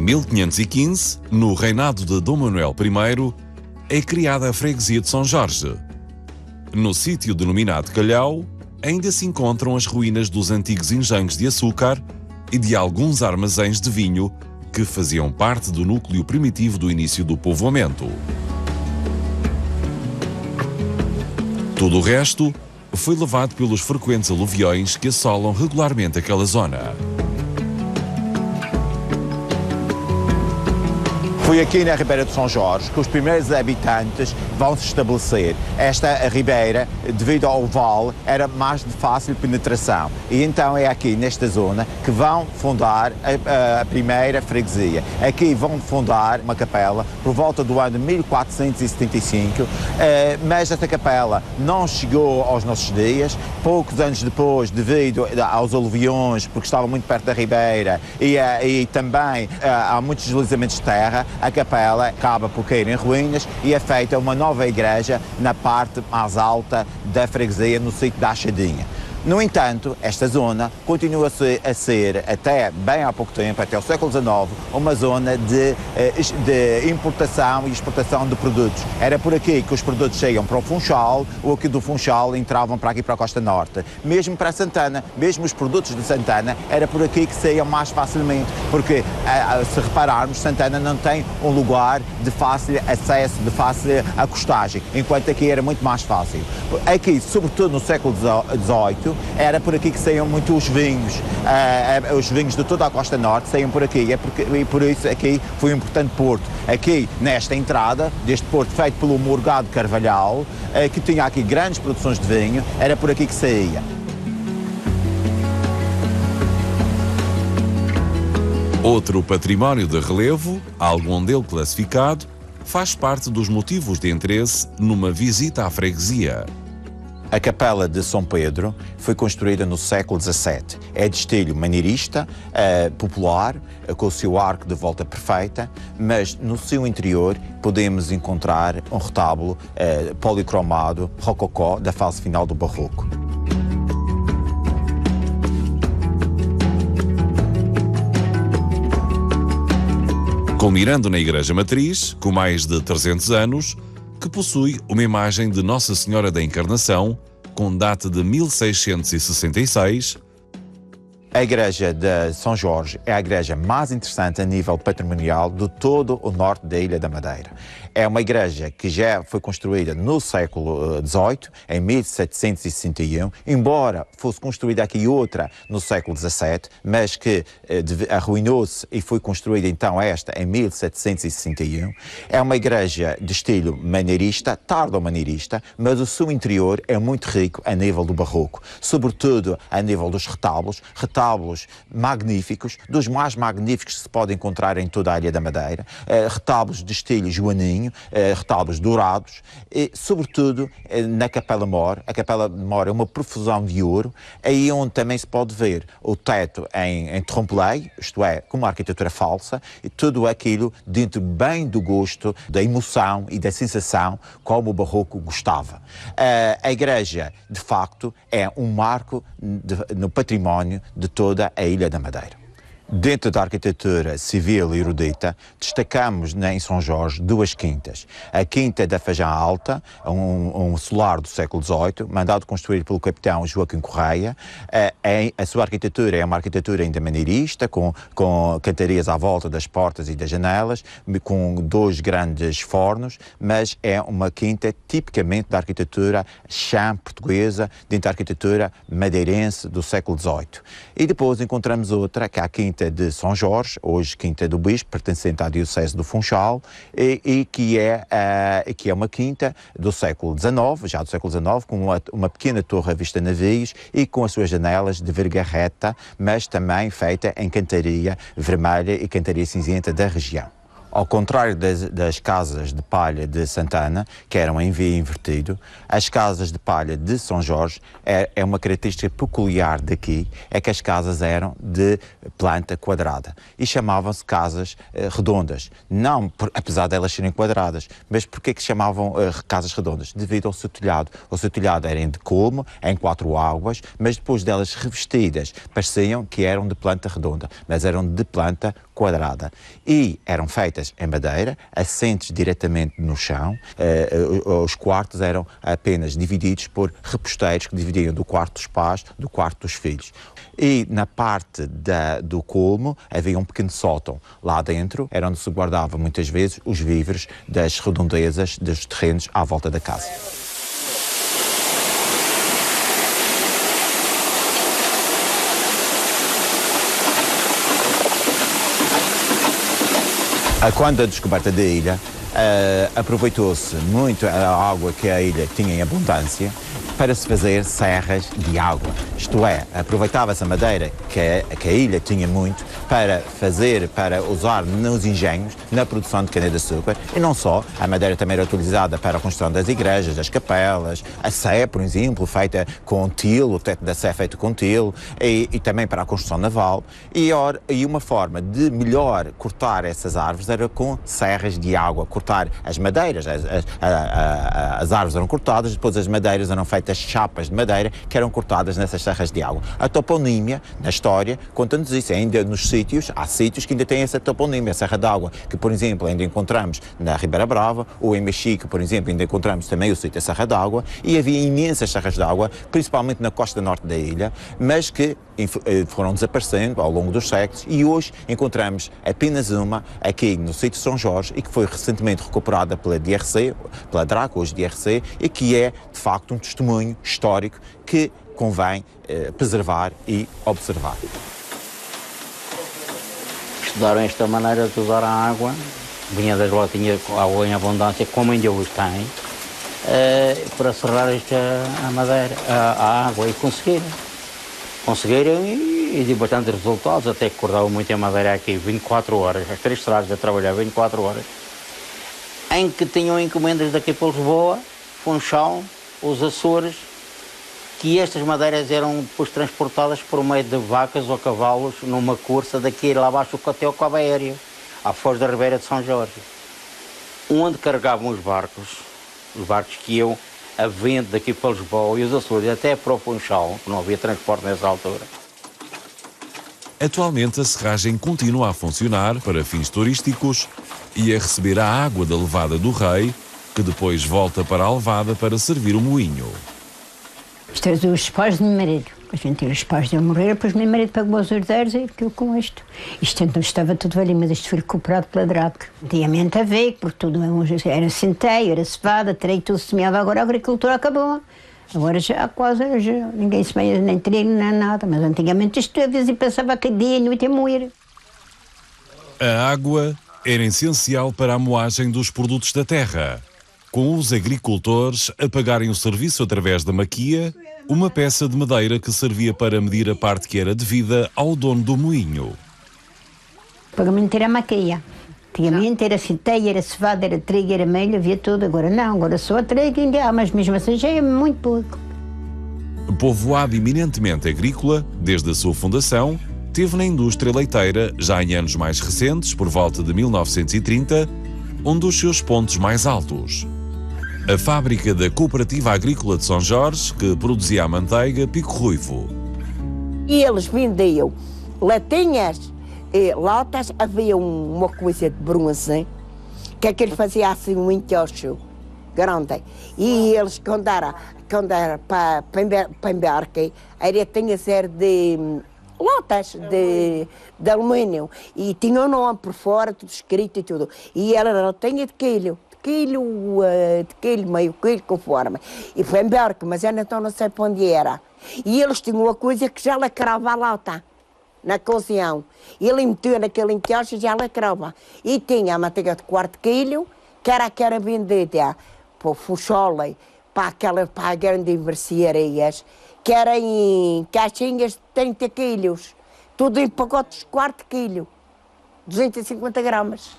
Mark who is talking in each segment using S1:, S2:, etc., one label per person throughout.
S1: Em 1515, no reinado de Dom Manuel I, é criada a freguesia de São Jorge. No sítio denominado Calhau, ainda se encontram as ruínas dos antigos engenhos de açúcar e de alguns armazéns de vinho que faziam parte do núcleo primitivo do início do povoamento. Tudo o resto foi levado pelos frequentes aluviões que assolam regularmente aquela zona.
S2: Foi aqui na Ribeira de São Jorge que os primeiros habitantes vão se estabelecer. Esta ribeira, devido ao vale, era mais de fácil penetração. E então é aqui, nesta zona, que vão fundar a primeira freguesia. Aqui vão fundar uma capela por volta do ano de 1475, mas esta capela não chegou aos nossos dias. Poucos anos depois, devido aos aluviões, porque estava muito perto da ribeira, e também há muitos deslizamentos de terra, a capela acaba por cair em ruínas e é feita uma nova igreja na parte mais alta da freguesia, no sítio da Achadinha. No entanto, esta zona continua a ser, até bem há pouco tempo, até o século XIX, uma zona de importação e exportação de produtos. Era por aqui que os produtos chegam para o Funchal, ou aqui do Funchal entravam para aqui para a Costa Norte. Mesmo para Santana, mesmo os produtos de Santana, era por aqui que saíam mais facilmente, porque, se repararmos, Santana não tem um lugar de fácil acesso, de fácil acostagem, enquanto aqui era muito mais fácil. Aqui, sobretudo no século XVIII, era por aqui que saíam muito os vinhos. Os vinhos de toda a Costa Norte saíam por aqui, e por isso aqui foi um importante porto. Aqui, nesta entrada deste porto feito pelo Morgado Carvalhal, que tinha aqui grandes produções de vinho, era por aqui que saía.
S1: Outro património de relevo, algum dele classificado, faz parte dos motivos de interesse numa visita à freguesia.
S2: A Capela de São Pedro foi construída no século XVII. É de estilo maneirista, popular, com o seu arco de volta perfeita, mas no seu interior podemos encontrar um retábulo policromado, rococó, da fase final do Barroco.
S1: Culminando na Igreja Matriz, com mais de 300 anos, que possui uma imagem de Nossa Senhora da Encarnação, com data de 1666.
S2: A Igreja de São Jorge é a igreja mais interessante a nível patrimonial de todo o norte da Ilha da Madeira. É uma igreja que já foi construída no século XVIII, em 1761, embora fosse construída aqui outra no século XVII, mas que arruinou-se e foi construída então esta em 1761. É uma igreja de estilo maneirista, tardo-maneirista, mas o seu interior é muito rico a nível do barroco, sobretudo a nível dos retábulos magníficos, dos mais magníficos que se pode encontrar em toda a Ilha da Madeira, retábulos de estilo joaninho, retábulos dourados, e sobretudo na Capela Mor. A Capela Mor é uma profusão de ouro, aí onde também se pode ver o teto em trompe-l'œil, isto é, com uma arquitetura falsa, e tudo aquilo dentro bem do gosto, da emoção e da sensação como o barroco gostava. A igreja, de facto, é um marco no património de toda a Ilha da Madeira. Dentro da arquitetura civil e erudita, destacamos em São Jorge duas quintas. A Quinta da Fajã Alta, um solar do século XVIII, mandado construir pelo capitão Joaquim Correia. A sua arquitetura é uma arquitetura ainda maneirista, com cantarias à volta das portas e das janelas, com dois grandes fornos, mas é uma quinta tipicamente da arquitetura chã portuguesa, dentro da arquitetura madeirense do século XVIII. E depois encontramos outra, que é a Quinta de São Jorge, hoje Quinta do Bispo, pertencente à Diocese do Funchal, e que é uma quinta do século XIX, já do século XIX, com uma pequena torre à vista navios e com as suas janelas de verga reta, mas também feita em cantaria vermelha e cantaria cinzenta da região. Ao contrário das casas de palha de Santana, que eram em V invertido, as casas de palha de São Jorge é uma característica peculiar daqui, é que as casas eram de planta quadrada e chamavam-se casas redondas. Não, apesar de elas serem quadradas, mas porquê que chamavam casas redondas? Devido ao seu telhado. O seu telhado era de colmo, em 4 águas, mas depois delas revestidas, pareciam que eram de planta redonda, mas eram de planta quadrada. E eram feitas em madeira, assentes diretamente no chão. Os quartos eram apenas divididos por reposteiros que dividiam do quarto dos pais do quarto dos filhos. E na parte do colmo havia um pequeno sótão. Lá dentro era onde se guardava muitas vezes os víveres das redondezas dos terrenos à volta da casa. Quando a descoberta da ilha, aproveitou-se muito a água que a ilha tinha em abundância para se fazer serras de água. Isto é, aproveitava-se a madeira que a ilha tinha muito para usar nos engenhos, na produção de cana-de-açúcar. E não só, a madeira também era utilizada para a construção das igrejas, das capelas, a sé, por exemplo, feita com tilo, o teto da sé feito com tilo, e também para a construção naval. E uma forma de melhor cortar essas árvores era com serras de água, cortar as madeiras. As árvores eram cortadas, depois as madeiras eram feitas chapas de madeira que eram cortadas nessas serras de água. A toponímia, na história, conta-nos isso. Ainda nos sítios, há sítios que ainda têm essa toponímia, a serra d'água, que, por exemplo, ainda encontramos na Ribeira Brava, ou em Mexico, por exemplo, ainda encontramos também o sítio da Serra d'Água, e havia imensas serras d'água, principalmente na costa norte da ilha, mas que foram desaparecendo ao longo dos séculos, e hoje encontramos apenas uma aqui no sítio de São Jorge, e que foi recentemente recuperada pela DRC, pela DRAC, hoje DRC, e que é, de facto, um testemunho histórico que convém preservar e observar.
S3: Estudaram esta maneira de usar a água, vinha das lotinhas com água em abundância, como ainda hoje tem, para serrar a madeira, a água, e conseguiram e de bastante resultados, até que acordavam muito a madeira aqui, 24 horas, as 3 estradas a trabalhar 24 horas, em que tinham encomendas daqui para Lisboa, Funchal, os Açores, que estas madeiras eram depois transportadas por meio de vacas ou cavalos numa cursa daqui lá abaixo até ao cabo aéreo, à foz da Ribeira de São Jorge, onde carregavam os barcos que iam a vento daqui para Lisboa e os Açores até para o Funchal, não havia transporte nessa altura.
S1: Atualmente a serragem continua a funcionar para fins turísticos e a receber a água da levada do rei, que depois volta para a levada para servir o moinho.
S4: Isto é os pais do meu marido. A gente tira os pais dele morrer, depois o meu marido pagou os herdeiros e ficou com isto. Isto então estava tudo velho, mas isto foi recuperado pela DRAC. Antigamente havia, porque tudo era centeio, era cevada, trigo, tudo semeava. Agora a agricultura acabou. Agora já quase ninguém semeia nem trigo, nem nada. Mas antigamente isto às vezes pensava que dia e noite ia moer.
S1: A água era essencial para a moagem dos produtos da terra, com os agricultores a pagarem o serviço através da maquia, uma peça de madeira que servia para medir a parte que era devida ao dono do moinho.
S4: O pagamento era a maquia. Antigamente era centeio, era cevada, era trigo, era milho, havia tudo. Agora não, agora só trigo ainda há, mas mesmo assim já é muito pouco.
S1: Povoado eminentemente agrícola, desde a sua fundação, teve na indústria leiteira, já em anos mais recentes, por volta de 1930, um dos seus pontos mais altos. A fábrica da Cooperativa Agrícola de São Jorge, que produzia a manteiga Pico Ruivo.
S5: E eles vendiam latinhas e latas, havia uma coisa de bronze, que aquele fazia assim um encosto grande. E eles, quando era para embarque, tinha ser de latas de alumínio, e tinha o nome por fora, tudo escrito e tudo. E ela tinha de quilo, meio quilo, conforme. E foi embarque, mas eu então não sei para onde era. E eles tinham uma coisa que já lacrava a lata, na cozinhão. E ele meteu naquele encaixo e já lacrava. E tinha a manteiga de quarto quilo, que era vendida para o Funchal, para a grande mercearias, que era em caixinhas de 30 quilos, tudo em pacotes de quarto quilo, 250 gramas.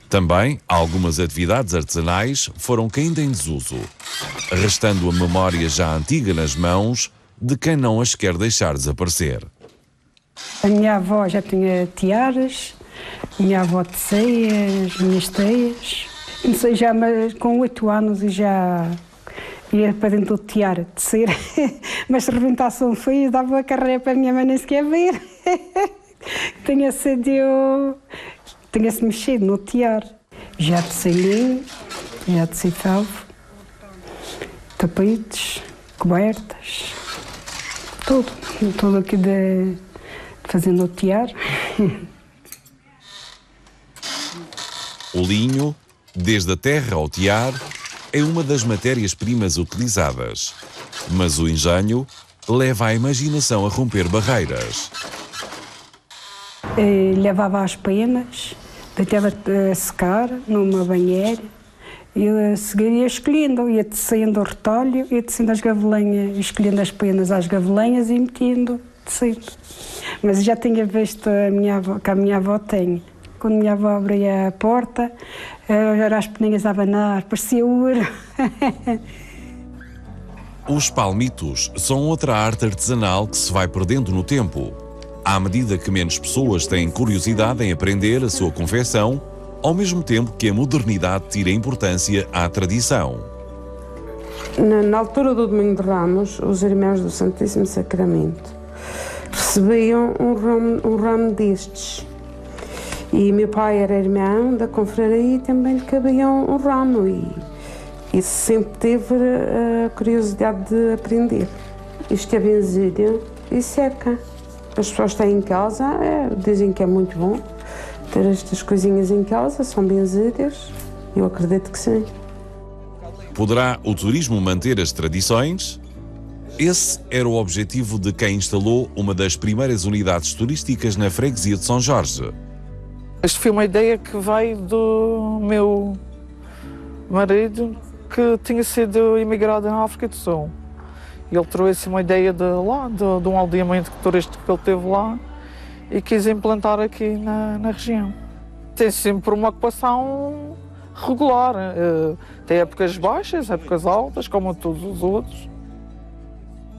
S1: Também, algumas atividades artesanais foram caindo em desuso, restando a memória já antiga nas mãos de quem não as quer deixar desaparecer.
S6: A minha avó já tinha tiaras, a minha avó tecia as minhas teias. Comecei já com 8 anos e já ia para dentro do tiar, descer, mas se rebentasse um fio, dava a carreira para a minha mãe nem sequer ver. Tinha-se mexido no tiar. Já desci linho, já desci felvo, tapetes, cobertas, tudo aqui de fazendo o tiar.
S1: O linho, desde a terra ao tiar, é uma das matérias-primas utilizadas. Mas o engenho leva a imaginação a romper barreiras.
S6: Levava as penas, deitava a secar numa banheira e a seguir ia escolhendo, ia tecendo o retalho, ia tecendo as gavelinhas, escolhendo as penas às gavelinhas e metendo, tecendo. Mas já tinha visto que a minha avó tem. Quando a minha avó abria a porta, era as peninhas a abanar, parecia ouro.
S1: Os palmitos são outra arte artesanal que se vai perdendo no tempo. À medida que menos pessoas têm curiosidade em aprender a sua confecção, ao mesmo tempo que a modernidade tira importância à tradição.
S7: Na altura do Domingo de Ramos, os irmãos do Santíssimo Sacramento recebiam um ramo destes. E meu pai era irmão da confraria e também lhe cabia um ramo. E sempre teve a curiosidade de aprender. Isto é benzido e seca. As pessoas têm em casa, dizem que é muito bom ter estas coisinhas em casa, são benzidas. Eu acredito que sim.
S1: Poderá o turismo manter as tradições? Esse era o objetivo de quem instalou uma das primeiras unidades turísticas na freguesia de São Jorge.
S8: Isto foi uma ideia que veio do meu marido, que tinha sido imigrado na África do Sul. Ele trouxe uma ideia de lá, de um aldeamento turístico que ele teve lá e quis implantar aqui na região. Tem sempre uma ocupação regular. Tem épocas baixas, épocas altas, como todos os outros.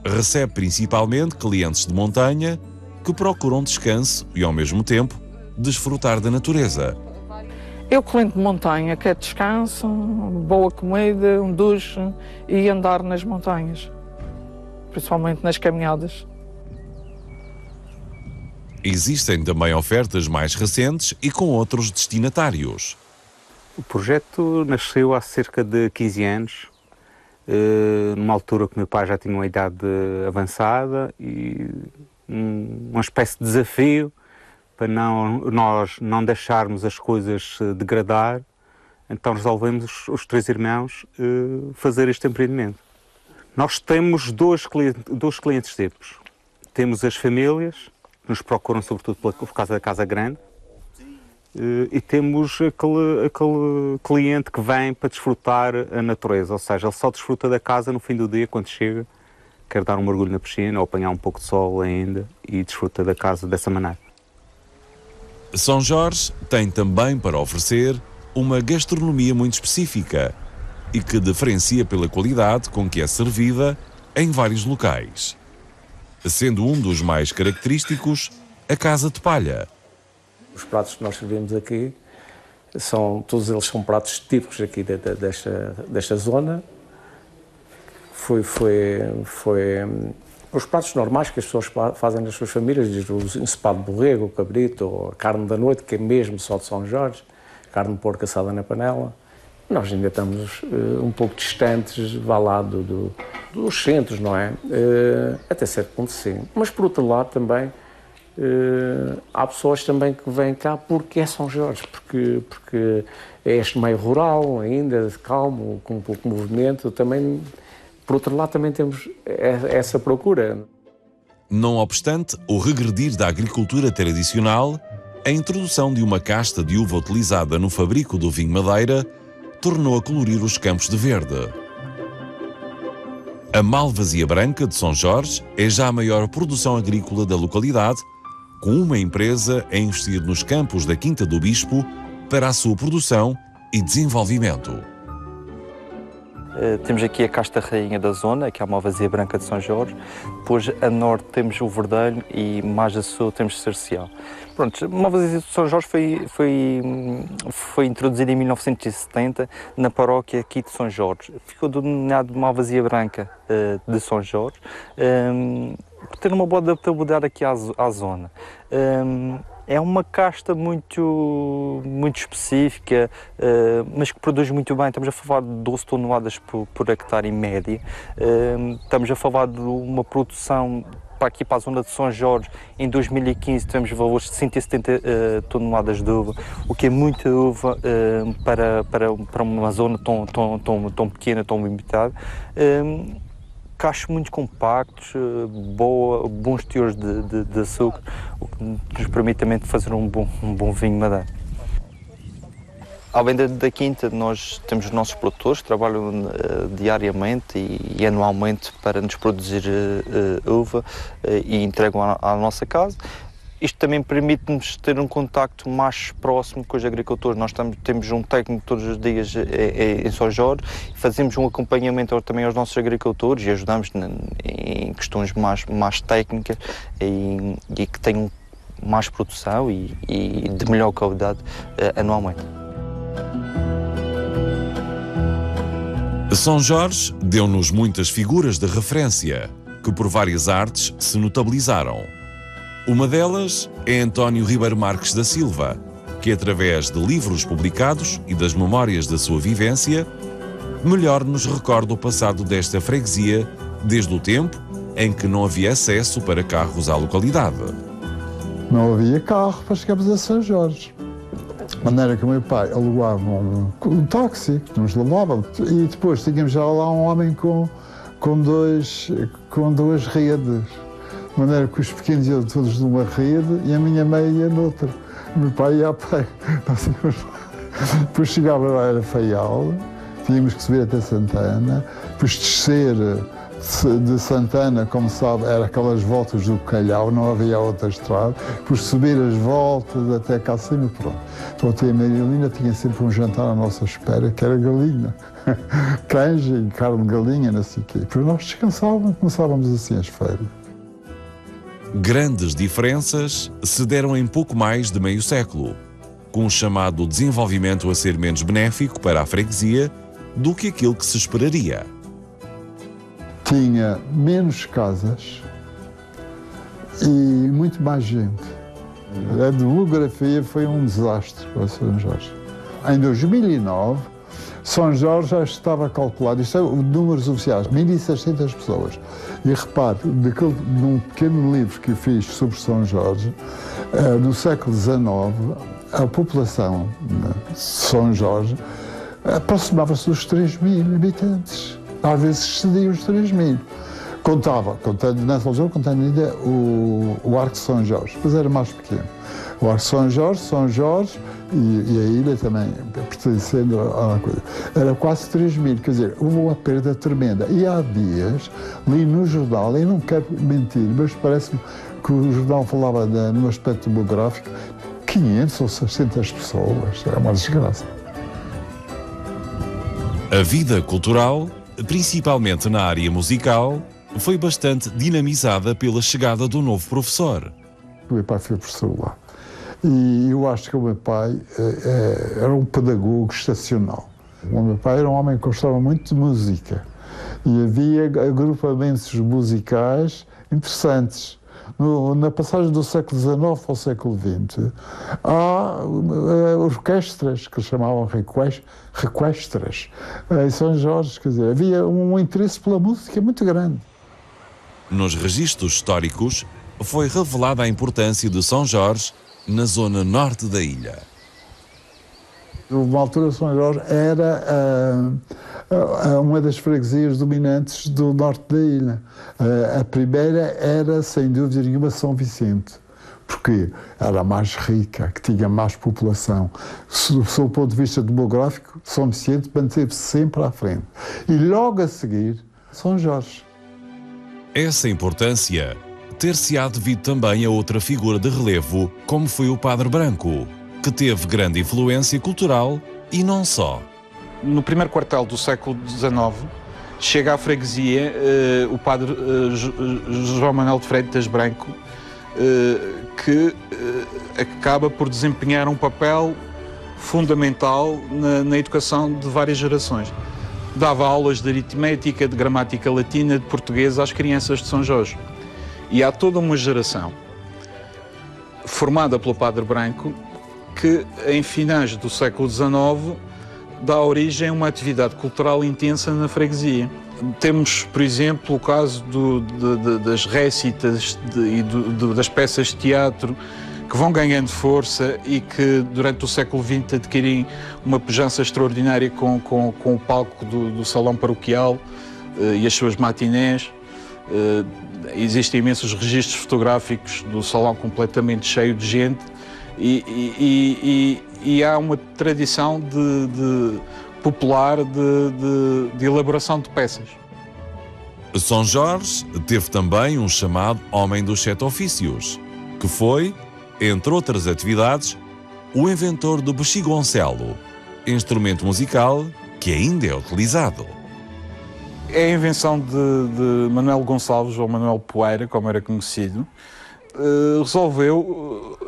S1: Recebe principalmente clientes de montanha que procuram descanso e, ao mesmo tempo, desfrutar da natureza.
S8: Eu, cliente de montanha, quer descanso, boa comida, um duche e andar nas montanhas, principalmente nas caminhadas.
S1: Existem também ofertas mais recentes e com outros destinatários.
S9: O projeto nasceu há cerca de 15 anos, numa altura que meu pai já tinha uma idade avançada e uma espécie de desafio para nós não deixarmos as coisas degradar. Então resolvemos, os três irmãos, fazer este empreendimento. Nós temos dois clientes tipos. Temos as famílias, que nos procuram sobretudo por causa da casa grande, e temos aquele cliente que vem para desfrutar a natureza, ou seja, ele só desfruta da casa no fim do dia, quando chega, quer dar um mergulho na piscina ou apanhar um pouco de sol ainda e desfruta da casa dessa maneira.
S1: São Jorge tem também para oferecer uma gastronomia muito específica e que diferencia pela qualidade com que é servida em vários locais, sendo um dos mais característicos a casa de palha.
S10: Os pratos que nós servimos aqui, todos eles são pratos típicos aqui desta zona. Os pratos normais que as pessoas fazem nas suas famílias, desde o ensopado de borrego, o cabrito, ou a carne da noite, que é mesmo só de São Jorge, carne de porco assada na panela. Nós ainda estamos um pouco distantes, vá lá, dos centros, não é? Até certo ponto, sim. Mas, por outro lado, também, há pessoas também que vêm cá porque é São Jorge, porque é este meio rural ainda, calmo, com pouco movimento, também... Por outro lado, também temos essa procura.
S1: Não obstante o regredir da agricultura tradicional, a introdução de uma casta de uva utilizada no fabrico do vinho Madeira tornou a colorir os campos de verde. A Malvasia Branca de São Jorge é já a maior produção agrícola da localidade, com uma empresa a investir nos campos da Quinta do Bispo para a sua produção e desenvolvimento.
S11: Temos aqui a casta rainha da zona, que é a malvasia branca de São Jorge. Depois a norte temos o verdelho e mais a sul temos cercial. Pronto, a malvasia de São Jorge foi introduzida em 1970 na paróquia aqui de São Jorge. Ficou denominado malvasia branca de São Jorge, por ter uma boa adaptabilidade aqui à zona. É uma casta muito específica, mas que produz muito bem. Estamos a falar de 12 toneladas por hectare em média. Estamos a falar de uma produção para a zona de São Jorge. Em 2015 temos valores de 170 toneladas de uva, o que é muita uva para uma zona tão pequena, tão limitada. Cachos muito compactos, bons teores de açúcar, o que nos permite também fazer um bom vinho madeira. Além da quinta, nós temos os nossos produtores que trabalham diariamente e anualmente para nos produzir uva e entregam à nossa casa. Isto também permite-nos ter um contacto mais próximo com os agricultores. Nós temos um técnico todos os dias em São Jorge, fazemos um acompanhamento também aos nossos agricultores e ajudamos em questões mais técnicas e que tenham mais produção e de melhor qualidade anualmente.
S1: São Jorge deu-nos muitas figuras de referência que por várias artes se notabilizaram. Uma delas é António Ribeiro Marques da Silva, que através de livros publicados e das memórias da sua vivência, melhor nos recorda o passado desta freguesia desde o tempo em que não havia acesso para carros à localidade.
S12: Não havia carro para chegarmos a São Jorge. De maneira que o meu pai alugava um táxi que nos levava e depois tínhamos já lá um homem com duas redes. De maneira que os pequenos iam todos numa rede e a minha mãe ia noutra. O meu pai ia a pé. Depois chegava lá, era Faial, tínhamos que subir até Santana, depois descer de Santana, como sabe, era aquelas voltas do Calhau, não havia outra estrada, depois subir as voltas até cá acima e pronto. Então a tia Marilina tinha sempre um jantar à nossa espera, que era galinha, canja e carne de galinha, não sei o quê. Depois nós descansávamos, começávamos assim as férias.
S1: Grandes diferenças se deram em pouco mais de meio século, com o chamado desenvolvimento a ser menos benéfico para a freguesia do que aquilo que se esperaria.
S12: Tinha menos casas e muito mais gente. A demografia foi um desastre para São Jorge. Em 2009, São Jorge já estava calculado, isto é números oficiais, 1.600 pessoas. E repare, num pequeno livro que eu fiz sobre São Jorge, no século XIX, a população de São Jorge aproximava-se dos 3.000 habitantes. Às vezes excedia os 3.000. Nessa altura, contando ainda o Arco de São Jorge, mas era mais pequeno. O Arco de São Jorge e a ilha também, pertencendo à coisa. Era quase 3.000, quer dizer, houve uma perda tremenda. E há dias, li no jornal, e não quero mentir, mas parece-me que o jornal falava no aspecto demográfico, 500 ou 600 pessoas. É uma desgraça.
S1: A vida cultural, principalmente na área musical, foi bastante dinamizada pela chegada do novo professor.
S12: O meu pai foi professor lá. E eu acho que o meu pai era um pedagogo excepcional. O meu pai era um homem que gostava muito de música. E havia agrupamentos musicais interessantes. Na passagem do século XIX ao século XX, há orquestras que se chamavam requestras em São Jorge. Quer dizer, havia um interesse pela música muito grande.
S1: Nos registros históricos, foi revelada a importância de São Jorge na zona norte da ilha.
S12: Numa altura, São Jorge era uma das freguesias dominantes do norte da ilha. A primeira era, sem dúvida nenhuma, São Vicente, porque era a mais rica, que tinha mais população. Sob o ponto de vista demográfico, São Vicente manteve-se sempre à frente. E logo a seguir, São Jorge.
S1: Essa importância ter-se-á devido também a outra figura de relevo, como foi o Padre Branco, que teve grande influência cultural e não só.
S13: No primeiro quartel do século XIX, chega à freguesia o padre João Manuel de Freitas Branco, que acaba por desempenhar um papel fundamental na educação de várias gerações. Dava aulas de aritmética, de gramática latina, de português às crianças de São Jorge. E há toda uma geração formada pelo padre Branco que, em finais do século XIX, dá origem a uma atividade cultural intensa na freguesia. Temos, por exemplo, o caso das récitas e das peças de teatro que vão ganhando força e que durante o século XX adquirem uma pujança extraordinária com o palco do salão paroquial e as suas matinés. Existem imensos registros fotográficos do salão completamente cheio de gente e há uma tradição popular de elaboração de peças.
S1: São Jorge teve também um chamado Homem dos Sete Ofícios, que foi, entre outras atividades, o inventor do bexigoncelo, instrumento musical que ainda é utilizado.
S13: É a invenção de Manuel Gonçalves, ou Manuel Poeira, como era conhecido, resolveu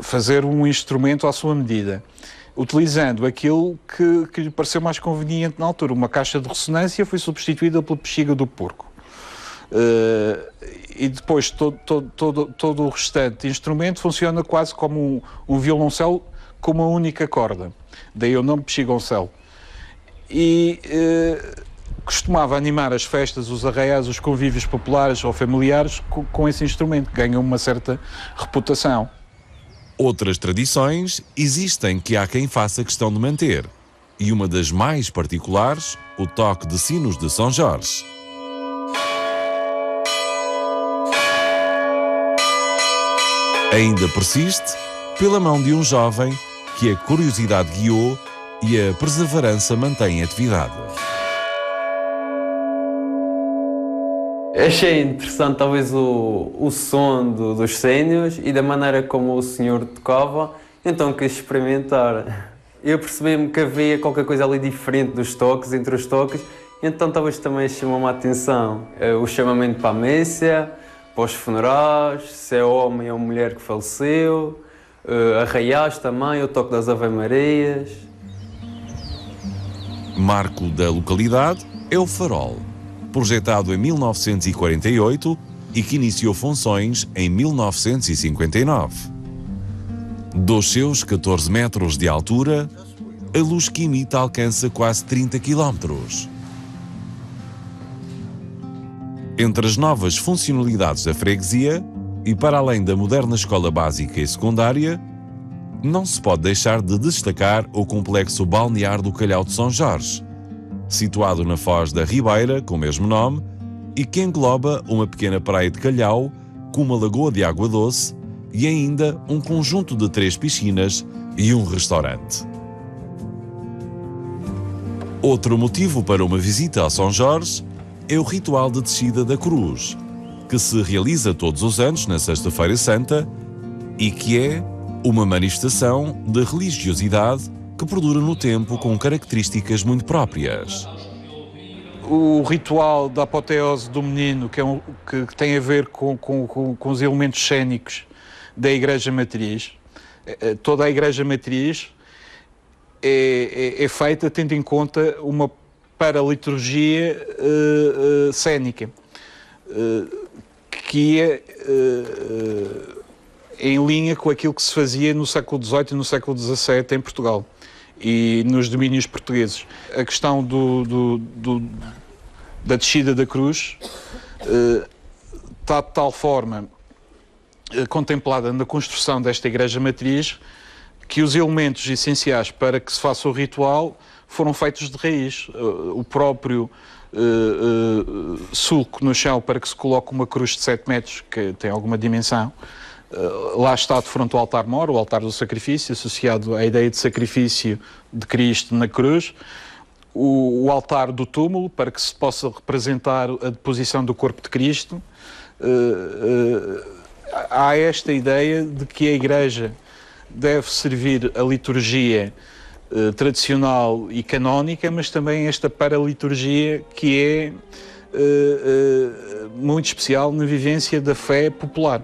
S13: fazer um instrumento à sua medida, utilizando aquilo que lhe pareceu mais conveniente na altura. Uma caixa de ressonância foi substituída pela bexiga do porco. E depois todo o restante instrumento funciona quase como um violoncelo com uma única corda. Daí o nome bexigoncelo. E costumava animar as festas, os arraiais, os convívios populares ou familiares com esse instrumento, que ganha uma certa reputação.
S1: Outras tradições existem que há quem faça questão de manter, e uma das mais particulares, o toque de sinos de São Jorge. Ainda persiste pela mão de um jovem que a curiosidade guiou e a perseverança mantém em atividade.
S14: Achei interessante talvez o som dos sénios e da maneira como o senhor tocava, então quis experimentar. Eu percebi-me que havia qualquer coisa ali diferente dos toques, entre os toques, então talvez também chamou-me a atenção. O chamamento para a missa, para os funerais, se é homem ou mulher que faleceu, arraiais também, o toque das Ave-Marias.
S1: Marco da localidade é o farol, projetado em 1948 e que iniciou funções em 1959. Dos seus 14 metros de altura, a luz que emite alcança quase 30 km. Entre as novas funcionalidades da freguesia e para além da moderna escola básica e secundária, não se pode deixar de destacar o complexo balnear do Calhau de São Jorge, situado na foz da Ribeira, com o mesmo nome, e que engloba uma pequena praia de calhau, com uma lagoa de água doce e ainda um conjunto de 3 piscinas e um restaurante. Outro motivo para uma visita a São Jorge é o ritual de descida da cruz, que se realiza todos os anos na Sexta-feira Santa e que é uma manifestação de religiosidade que perdura no tempo com características muito próprias.
S13: O ritual da apoteose do menino, que tem a ver com os elementos cênicos da Igreja Matriz. Toda a Igreja Matriz é feita tendo em conta uma paraliturgia cênica, que é em linha com aquilo que se fazia no século XVIII e no século XVII em Portugal e nos domínios portugueses. A questão da descida da cruz está de tal forma contemplada na construção desta Igreja Matriz que os elementos essenciais para que se faça o ritual foram feitos de raiz. O próprio sulco no chão para que se coloque uma cruz de 7 metros, que tem alguma dimensão, lá está de frente ao altar-mor, o altar do sacrifício, associado à ideia de sacrifício de Cristo na cruz. O altar do túmulo, para que se possa representar a deposição do corpo de Cristo. Há esta ideia de que a Igreja deve servir a liturgia tradicional e canónica, mas também esta paraliturgia que é muito especial na vivência da fé popular.